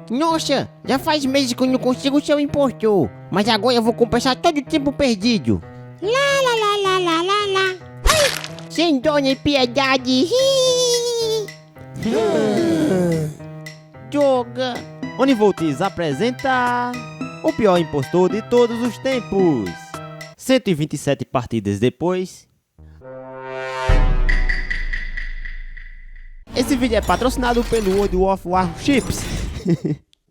Nossa, já faz meses que eu não consigo ser um impostor. Mas agora eu vou compensar todo o tempo perdido. Lá, lá, lá, lá, lá, lá, lá. Ai! Sem dó nem piedade. Joga! Onivoltis apresenta o pior impostor de todos os tempos. 127 partidas depois. Esse vídeo é patrocinado pelo World of Warships.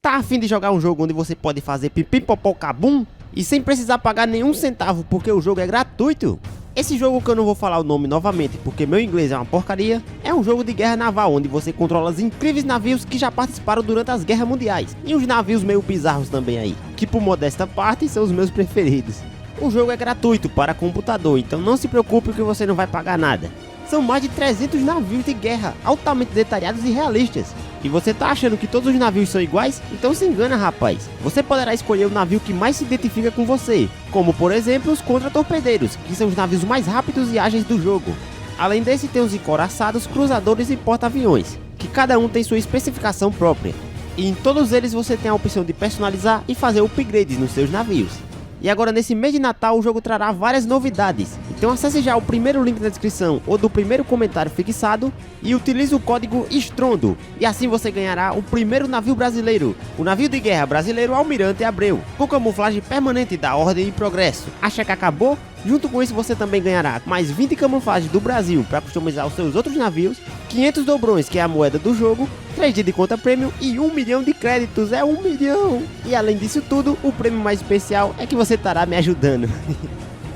Tá a fim de jogar um jogo onde você pode fazer pipi popó cabum e sem precisar pagar nenhum centavo porque o jogo é gratuito? Esse jogo, que eu não vou falar o nome novamente porque meu inglês é uma porcaria, é um jogo de guerra naval onde você controla os incríveis navios que já participaram durante as guerras mundiais. E uns navios meio bizarros também aí, que por modesta parte são os meus preferidos. O jogo é gratuito para computador, então não se preocupe que você não vai pagar nada. São mais de 300 navios de guerra, altamente detalhados e realistas. E você tá achando que todos os navios são iguais? Então se engana, rapaz. Você poderá escolher o navio que mais se identifica com você, como por exemplo os contra-torpedeiros, que são os navios mais rápidos e ágeis do jogo. Além desse, tem os encoraçados, cruzadores e porta-aviões, que cada um tem sua especificação própria. E em todos eles você tem a opção de personalizar e fazer upgrades nos seus navios. E agora, nesse mês de Natal, o jogo trará várias novidades. Então acesse já o primeiro link na descrição ou do primeiro comentário fixado e utilize o código ESTRONDO. E assim você ganhará o primeiro navio brasileiro, o navio de guerra brasileiro Almirante Abreu, com camuflagem permanente da Ordem e Progresso. Acha que acabou? Junto com isso você também ganhará mais 20 camuflagens do Brasil para customizar os seus outros navios, 500 dobrões, que é a moeda do jogo, 3 dias de conta prêmio e 1 milhão de créditos, é 1 milhão! E além disso tudo, o prêmio mais especial é que você estará me ajudando.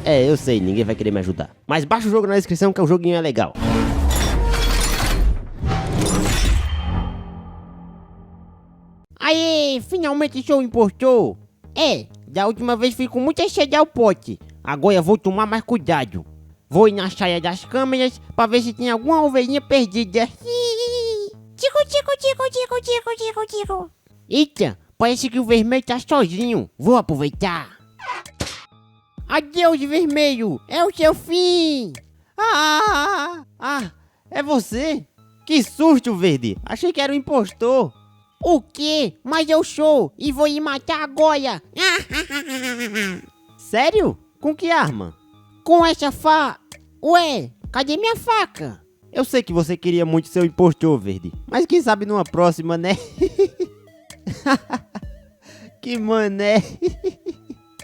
É, eu sei, ninguém vai querer me ajudar. Mas baixa o jogo na descrição que o joguinho é legal. Aê, finalmente sou um impostor. Da última vez fui com muita sede ao pote. Agora eu vou tomar mais cuidado. Vou ir na saia das câmeras pra ver se tem alguma ovelhinha perdida. Tico, tico, tico, tico, tico, tico, tico. Eita, parece que o vermelho tá sozinho. Vou aproveitar. Adeus, vermelho. É o seu fim. É você? Que susto, Verde. Achei que era um impostor. O quê? Mas eu sou e vou ir matar agora. Sério? Com que arma? Com essa Ué, cadê minha faca? Eu sei que você queria muito ser um impostor, Verde. Mas quem sabe numa próxima, né? Que mané.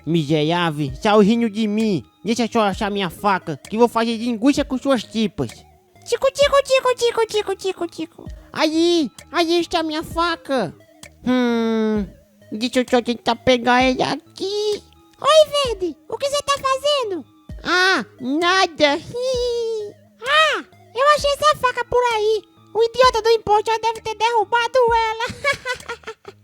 Miserável, saiu rindo de mim. Deixa eu só achar minha faca, que vou fazer linguiça com suas tripas. Tico, tico, tico, tico, tico, tico, tico. Aí está minha faca. Deixa eu só tentar pegar ele aqui. Oi, Verde, o que você tá fazendo? Nada. Eu achei essa faca por aí. O idiota do imposto já deve ter derrubado ela.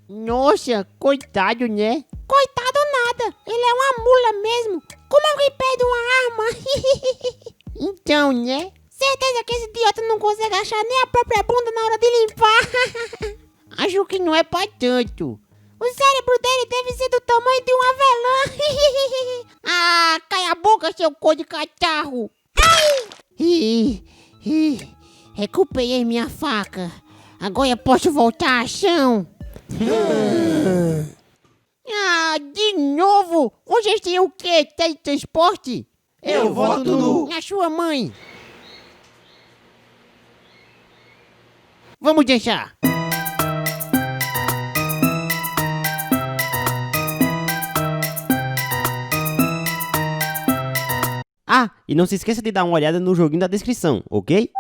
Nossa, coitado, né? Coitado nada, ele é uma mula mesmo. Como alguém perde uma arma? Então, né? Certeza que esse idiota não consegue achar nem a própria bunda na hora de limpar. Acho que não é pra tanto. O cérebro dele deve ser do tamanho de um avelã. Cai a boca, seu cor de catarro. Ai! Recuperei minha faca. Agora eu posso voltar à ação. De novo? Vocês têm o quê? Teletransporte? Eu voto no... Na sua mãe. Vamos deixar. E não se esqueça de dar uma olhada no joguinho da descrição, ok?